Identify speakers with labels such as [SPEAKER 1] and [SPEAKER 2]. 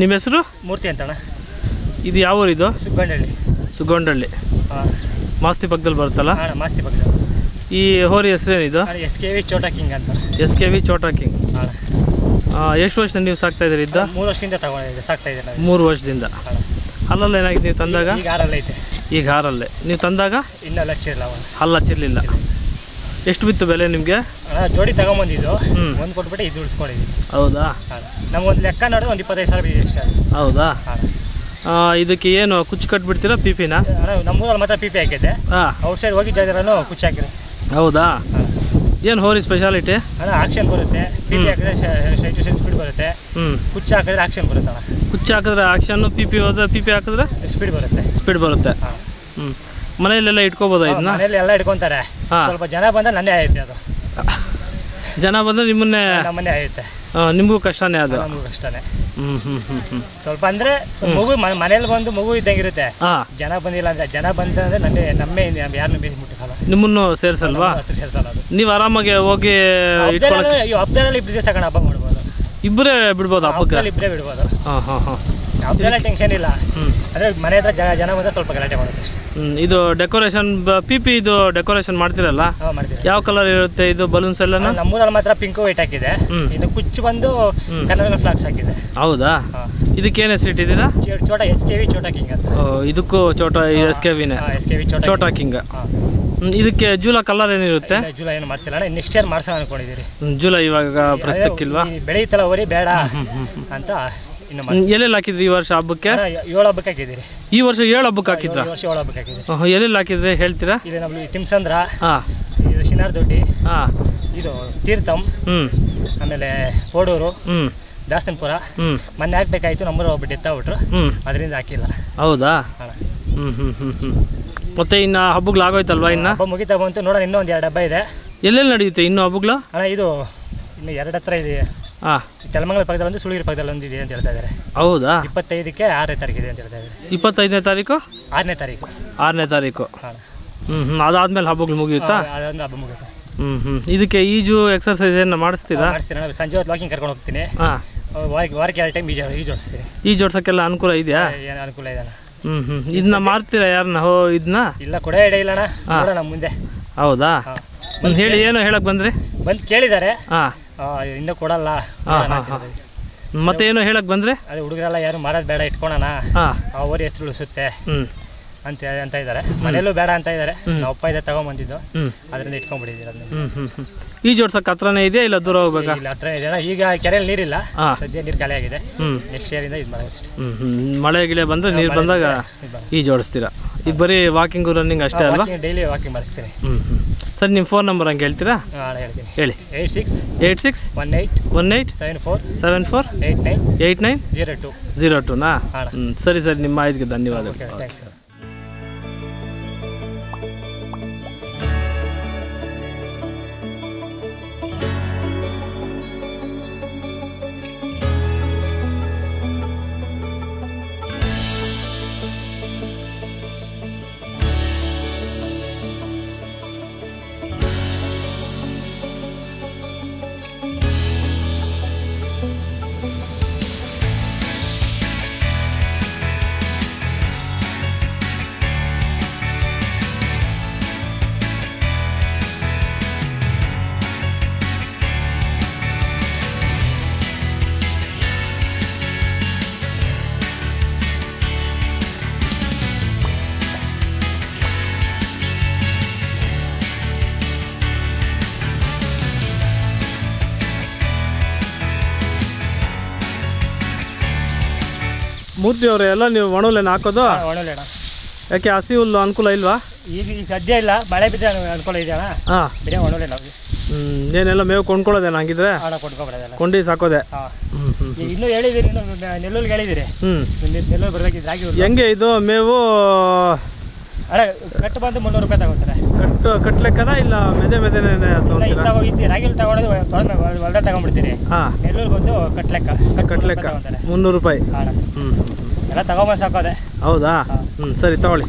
[SPEAKER 1] ನಿಮ್ಮ ಹೆಸರು?
[SPEAKER 2] ಮೂರ್ತಿ ಅಂತಣ್ಣ.
[SPEAKER 1] ಇದು ಯಾವ ಊರು ಇದು?
[SPEAKER 2] ಸುಗ್ಗೊಂಡಳ್ಳಿ.
[SPEAKER 1] ಹಾಂ, ಮಾಸ್ತಿ ಪಕ್ಕದಲ್ಲಿ ಬರುತ್ತಲ್ಲ?
[SPEAKER 2] ಹಾಂ, ಮಾಸ್ತಿ ಪಕ್ಕದಲ್ಲಿ.
[SPEAKER 1] ಈ ಹೋರಿ ಹೆಸರೇನಿದು?
[SPEAKER 2] SKV ಚೋಟಾ ಕಿಂಗ್ ಅಂತ.
[SPEAKER 1] SKV ಚೋಟಾ ಕಿಂಗ್.
[SPEAKER 2] ಹಾಂ.
[SPEAKER 1] ಎಷ್ಟು ವರ್ಷದಿಂದ ನೀವು ಸಾಕ್ತಾ ಇದ್ದೀರಿ?
[SPEAKER 2] 3 ವರ್ಷದಿಂದ ತಗೊಂಡಿದ್ದೆ, ಸಾಕ್ತಾ ಇದ್ದೀನಿ.
[SPEAKER 1] 3 ವರ್ಷದಿಂದ. ಹಲ್ಲಲ್ಲಿ ಏನಾಗಿದೆ ನೀವು ತಂದಾಗ?
[SPEAKER 2] ಈಗ 6 ಐತೆ.
[SPEAKER 1] ಈಗ 6 ನೀವು ತಂದಾಗ
[SPEAKER 2] ಇನ್ನೂ ಹಚ್ಚಿರಲಿಲ್ಲ.
[SPEAKER 1] ಹಲ್ಲು ಹಚ್ಚಿರಲಿಲ್ಲ. ಎಷ್ಟು ಬಿತ್ತು ಬೆಲೆ ನಿಮಗೆ?
[SPEAKER 2] ಜೋಡಿ ತಗೊಂಬಂದಿದ್ದು ಒಂದು ಕೊಟ್ಬಿಟ್ಟು ಇದು ಉಳಿಸ್ಕೊಂಡಿದ್ವಿ.
[SPEAKER 1] ಹೌದಾ?
[SPEAKER 2] ನಮಗೊಂದು ಲೆಕ್ಕ ನೋಡಿದ್ರೆ ಒಂದು 25,000 ಬಿದ್ದಿದೆ ಅಷ್ಟೇ.
[SPEAKER 1] ಹೌದಾ? ಇದಕ್ಕೆ ಏನು ಕುಚ್ಚು ಕಟ್ಬಿಡ್ತೀರಾ ಪಿಪಿನ?
[SPEAKER 2] ನಮ್ಮೂರಲ್ಲಿ ಮಾತ್ರ ಪಿಪಿ ಹಾಕಿದ್ದೆ. ಔಟ್ ಸೈಡ್ ಹೋಗಿ ಜಾಗರನ್ನು ಕುಚ್ಚು ಹಾಕಿದೆ.
[SPEAKER 1] ಹೌದಾ? ಏನು ಹೋರಿ ಸ್ಪೆಷಾಲಿಟಿ?
[SPEAKER 2] ಆಕ್ಷನ್ ಬರುತ್ತೆ. ಪಿಪಿ ಹಾಕಿದ್ರೆ ಸ್ಟ್ರೈಟ್ ಟು ಸ್ಪೀಡ್ ಬರುತ್ತೆ. ಕುಚ್ಚು ಹಾಕಿದ್ರೆ ಆಕ್ಷನ್ ಬರುತ್ತೆ.
[SPEAKER 1] ಕುಚ್ಚು ಹಾಕಿದ್ರೆ ಆಕ್ಷನ್, ಪಿಪಿ ಹೋದ್ರೆ ಪಿಪಿ ಹಾಕಿದ್ರೆ ಸ್ಪೀಡ್ ಬರುತ್ತೆ. ಮನೆಯಲ್ಲೆಲ್ಲ ಇಟ್ಕೋಬೋದಾ ಇದನ್ನ?
[SPEAKER 2] ಮನೆಯಲ್ಲಿ ಎಲ್ಲ ಇಟ್ಕೊಂತಾರೆ. ಸ್ವಲ್ಪ ಜನ ಬಂದ್ರೆ ನನ್ನೇ ಆಯ್ತು. ಅದು
[SPEAKER 1] ಜನ ಬಂದ್ರೆ
[SPEAKER 2] ನಮ್ಮನ್ನೇ ಆಯ್ತೆ.
[SPEAKER 1] ನಿಮಗೂ ಕಷ್ಟನೇ ಅದು?
[SPEAKER 2] ನಮಗೂ ಕಷ್ಟನೇ. ಸ್ವಲ್ಪ ಅಂದ್ರೆ ಮಗು ಮನೇಲಿ ಬಂದು ಮಗು ಇದ್ದಂಗಿರುತ್ತೆ. ಜನ ಬಂದಿಲ್ಲ ಅಂದ್ರೆ, ಜನ ಬಂದ್ರೆ ನಮ್ಮೇ ಯಾರನ್ನು ಬೇರೆ ಮುಟ್ಟಿಸಲ್ಲ.
[SPEAKER 1] ನಿಮ್ಮನ್ನು ಸೇರ್ಸಲ್ವಾ?
[SPEAKER 2] ಸೇರ್ಸಲ್ಲ. ಅದು
[SPEAKER 1] ನೀವು ಆರಾಮಾಗಿ ಹೋಗಿ
[SPEAKER 2] ಹಬ್ಬದಲ್ಲಿ ಇಬ್ಬರು ದಿವಸ ಹಬ್ಬ ಮಾಡ್ಬೋದು.
[SPEAKER 1] ಇಬ್ಬರೇ ಬಿಡ್ಬೋದು ಹಬ್ಬಕ್ಕೆ?
[SPEAKER 2] ಇಬ್ಬರೇ ಬಿಡ್ಬೋದು. ಹಬ್ಬದೆಲ್ಲ ಟೆನ್ಷನ್ ಇಲ್ಲ. ಅಂದ್ರೆ ಮನೆ ಹತ್ರ ಜನ ಬಂದ್ರೆ ಸ್ವಲ್ಪ ಗಲಾಟೆ ಮಾಡೋದು ಅಷ್ಟೇ.
[SPEAKER 1] ಇದು ಡೆಕೋರೇಷನ್ ಪಿಪಿ ಇದು ಡೆಕೋರೇಷನ್ ಮಾಡ್ತೀರಲ್ಲ? ಯಾವ ಕಲರ್ ಇರುತ್ತೆ ಇದು ಬಲೂನ್ಸ್ ಎಲ್ಲ?
[SPEAKER 2] ನಮ್ಮೂರಲ್ಲಿ ಮಾತ್ರ ಪಿಂಕ್ ವೈಟ್ ಹಾಕಿದೆ. ಇನ್ನು ಕುಚ್ಚು ಬಂದು ಕನ್ನಡ ಫ್ಲಾಗ್ಸ್ ಹಾಕಿದೆ.
[SPEAKER 1] ಹೌದಾ? ಇದಕ್ಕೇನು ಹೆಸರು ಇಟ್ಟಿದ್ದೀರಾ?
[SPEAKER 2] ಚೋಟಾ SKV ಚೋಟಾ ಕಿಂಗ್ ಅಂತ.
[SPEAKER 1] ಇದಕ್ಕೂ ಚೋಟಾ SKVನೇ?
[SPEAKER 2] SKV
[SPEAKER 1] ಚೋಟಾ ಕಿಂಗ್. ಇದಕ್ಕೆ ಜೂಲ ಕಲರ್ ಏನಿರುತ್ತೆ?
[SPEAKER 2] ಜೂಲ ಏನು ಮಾಡಿಸಿಲ್ಲ, ನೆಕ್ಸ್ಟ್ ಇಯರ್ ಮಾಡ್ಸೋಣ ಅನ್ಕೊಂಡಿದ್ದೀರಿ.
[SPEAKER 1] ಜೂಲ ಇವಾಗ ಪ್ರಸ್ತುತಕ್ಕಿಲ್ವಾ?
[SPEAKER 2] ಬೆಳೆಯುತ್ತಲ್ಲ ಅವರಿ ಬೇಡ ಅಂತ.
[SPEAKER 1] ಎಲ್ಲೆಲ್ಲಿ ಹಾಕಿದ್ರಿ ಈ ವರ್ಷ ಹಬ್ಬಕ್ಕೆ?
[SPEAKER 2] 7 ಹಬ್ಬಕ್ಕೆ ಹಾಕಿದ್ದೀರಿ.
[SPEAKER 1] ಈ ವರ್ಷ 7 ಹಬ್ಬಕ್ಕೆ ಹಾಕಿದ್ರ?
[SPEAKER 2] 7 ಹಬ್ಬಕ್ಕೆ ಹಾಕಿದ್ದೀರಿ.
[SPEAKER 1] ಎಲ್ಲೆಲ್ಲಿ ಹಾಕಿದ್ರೆ ಹೇಳ್ತೀರಾ?
[SPEAKER 2] ಇದು ನಮ್ಗೆ ತಿಮ್ಸಂದ್ರ, ಇದು ಶಿನಾರ್ ದೊಡ್ಡಿ, ಇದು ತೀರ್ಥಂ, ಆಮೇಲೆ ಕೋಡೂರು, ದಾಸನಪುರ. ಮೊನ್ನೆ ಹಾಕ್ಬೇಕಾಯ್ತು, ನಮ್ಮೂರ ಒಬ್ಬ ಡೆತ್ ಆಗ್ಬಿಟ್ರು, ಅದರಿಂದ ಹಾಕಿಲ್ಲ.
[SPEAKER 1] ಹೌದಾ? ಮತ್ತೆ ಇನ್ನು ಹಬ್ಬಗಳು ಆಗೋಯ್ತಲ್ವಾ? ಇನ್ನು
[SPEAKER 2] ಹಬ್ಬ ಮುಗಿತಾ ಬಂತು. ನೋಡೋಣ, ಇನ್ನೂ ಒಂದು 2 ಹಬ್ಬ ಇದೆ.
[SPEAKER 1] ಎಲ್ಲೆಲ್ಲಿ ನಡೆಯುತ್ತೆ ಇನ್ನು ಹಬ್ಬಗಳು?
[SPEAKER 2] ಇದು ಇನ್ನು 2 ಹತ್ರ ಇದೆ. ತೆಲಮಂಗಲ ಪಕ್ಕದಲ್ಲಿ ಒಂದು, ಸುಳಗಿರಿ ಪಕ್ಕದಲ್ಲಿ ಒಂದು ಇದೆ ಅಂತ ಹೇಳ್ತಾ ಇದ್ದಾರೆ.
[SPEAKER 1] ಹೌದಾ?
[SPEAKER 2] 25ಕ್ಕೆ 6ನೇ ತಾರೀಕು ಇದೆ ಅಂತ ಹೇಳ್ತಾ ಇದ್ದಾರೆ.
[SPEAKER 1] 25ನೇ ತಾರೀಕು?
[SPEAKER 2] 6ನೇ ತಾರೀಕು.
[SPEAKER 1] 6ನೇ ತಾರೀಕು. ಅದಾದ್ಮೇಲೆ ಹಬ್ಬಗಳು ಮುಗಿಯುತ್ತಾ?
[SPEAKER 2] ಅದಾದ್ಮೇಲೆ ಹಬ್ಬ ಮುಗಿಯುತ್ತೆ.
[SPEAKER 1] ಇದಕ್ಕೆ ಈಜು ಎಕ್ಸರ್ಸೈಸ್ ಏನು ಮಾಡಿಸ್ತೀರಾ?
[SPEAKER 2] ಮಾಡಿಸ್ತೀನಿ. ಸಂಜೆ ಹೊತ್ತು ವಾಕಿಂಗ್ ಕರ್ಕೊಂಡು ಹೋಗ್ತೀನಿ. ವಾರಕ್ಕೆ 2 ಟೈಮ್ ಈಜು ಹೊಡಿಸ್ತೀನಿ.
[SPEAKER 1] ಈಜು ಹೊಡ್ಸೋಕ್ಕೆಲ್ಲ ಅನುಕೂಲ ಇದೆಯಾ?
[SPEAKER 2] ಏನು ಅನುಕೂಲ ಇದೆ.
[SPEAKER 1] ಇದನ್ನ ಮಾಡ್ತೀರಾ ಯಾರನ್ನ? ಇದನ್ನ
[SPEAKER 2] ಇಲ್ಲ, ಕೊಡೇ ಇಡ ಇಲ್ಲಣ್ಣ, ನೋಡೋಣ ಮುಂದೆ.
[SPEAKER 1] ಹೌದಾ? ಹೇಳಿ, ಏನು ಹೇಳಕ್ ಬಂದ್ರಿ?
[SPEAKER 2] ಬಂದು ಕೇಳಿದ್ದಾರೆ, ಇನ್ನೂ ಕೊಡಲ್ಲ.
[SPEAKER 1] ಮತ್ತೆ ಏನು ಹೇಳಕ್ ಬಂದ್ರೆ?
[SPEAKER 2] ಅದೇ ಹುಡುಗರೆಲ್ಲ ಯಾರು ಮಾಡೋದು ಬೇಡ, ಇಟ್ಕೊಳೋಣ, ಅವರೇ ಹೆಸರು ಉಳಿಸುತ್ತೆ ಅಂತ ಇದ್ದಾರೆ. ಮನೇಲೂ ಬೇಡ ಅಂತ ಇದ್ದಾರೆ. ನಾವು ಅಪ್ಪ ಇದೆ ತಗೊಂಬಂದಿದ್ದು, ಅದರಿಂದ ಇಟ್ಕೊಂಡ್ಬಿಟ್ಟಿದ್ದೀರ.
[SPEAKER 1] ಈ ಜೋಡ್ಸಕ್ ಹತ್ರನೇ ಇದೆಯಾ ಇಲ್ಲ ದೂರ ಹೋಗ್ಬೇಕಾ?
[SPEAKER 2] ಇಲ್ಲ, ಹತ್ರ ಇದೆ. ಈಗ ಕೆರೆಯಲ್ಲಿ ನೀರಿಲ್ಲ, ಸದ್ಯ ನೀರು ಖಾಲಿ ಆಗಿದೆ. ನೆಕ್ಸ್ಟ್ ಇಯರಿಂದ ಇದು ಮಾಡೋದು.
[SPEAKER 1] ಮಳೆ ಗಿಳೆ ಬಂದ್ರೆ ನೀರು ಬಂದಾಗ ಈ ಜೋಡಿಸ್ತೀರಾ? ಈಗ ಬರೀ ವಾಕಿಂಗ್ ರನ್ನಿಂಗ್ ಅಷ್ಟೇ ಅಲ್ವಾ?
[SPEAKER 2] ಡೈಲಿ ವಾಕಿಂಗ್ ಮಾಡಿಸ್ತೀನಿ.
[SPEAKER 1] ಸರ್, ನಿಮ್ಮ ಫೋನ್ ನಂಬರ್ ಹಂಗೆ ಹೇಳ್ತೀರಾ?
[SPEAKER 2] ಹೇಳ್ತೀನಿ,
[SPEAKER 1] ಹೇಳಿ.
[SPEAKER 2] 861874
[SPEAKER 1] 8902. ಸರಿ ಸರಿ, ನಿಮ್ಮ ಮಾಹಿತಿಗೆ ಧನ್ಯವಾದಗಳು.
[SPEAKER 2] Thanks sir.
[SPEAKER 1] ಮೂರ್ತಿ ಅವರೇ, ಎಲ್ಲ ನೀವು ಒಣಹುಲ್ಲೇನು ಹಾಕೋದು?
[SPEAKER 2] ಒಣಹುಲ್ಲೇಣ.
[SPEAKER 1] ಯಾಕೆ ಹಸಿ ಹುಲ್ಲು ಅನುಕೂಲ ಇಲ್ವಾ?
[SPEAKER 2] ಈಗ ಸದ್ಯ ಇಲ್ಲ, ಮಳೆ ಬಿದ್ದರೆ ಅನುಕೂಲ ಇದೆಯಣ್ಣ. ಬಿಡಿ ಒಣಹುಲ್ಲೆ ನಾವು.
[SPEAKER 1] ಏನೆಲ್ಲ ಮೇವು ಕೊಂಡ್ಕೊಳ್ಳೋದೇನು ಹಂಗಿದ್ರೆ?
[SPEAKER 2] ಕೊಂಡ್ಕೊಬಿಡೋದಲ್ಲ,
[SPEAKER 1] ಕೊಂಡಿ ಸಾಕೋದೆ.
[SPEAKER 2] ಇನ್ನೂ ಹೇಳಿದ್ದೀರಿ, ನೆಲ್ಲೂರಿಗೆ ಹೇಳಿದ್ದೀರಿ. ನೆಲ್ಲೂರು ಬರಬೇಕಿದ್ರೆ ರಾಗಿ. ಹೆಂಗೆ
[SPEAKER 1] ಇದು ಮೇವು?
[SPEAKER 2] ಅದೇ ಕಟ್ಟು ಬಂದು 300 ರೂಪಾಯಿ ತಗೋತಾರೆ.
[SPEAKER 1] ಕಟ್ಲೆಕ್ಕನ ಇಲ್ಲ ಮೆದೆ ಮೆದೆನೇ
[SPEAKER 2] ತಗೋತಿ? ರಾಗಿ ಹುಲ್ಲು ತಗೊಳೋದು ಹೊಲ್ದ ತಗೊಂಡ್ಬಿಡ್ತೀರಿ. ನೆಲ್ಲೂರು ಬಂದು ಕಟ್ಲೆಕ್ಕ 300
[SPEAKER 1] ರೂಪಾಯಿ.
[SPEAKER 2] ಎಲ್ಲ ತಗೊಂಬಂದು ಸಾಕೋದೆ.
[SPEAKER 1] ಹೌದಾ? ಸರಿ, ತಗೊಳ್ಳಿ.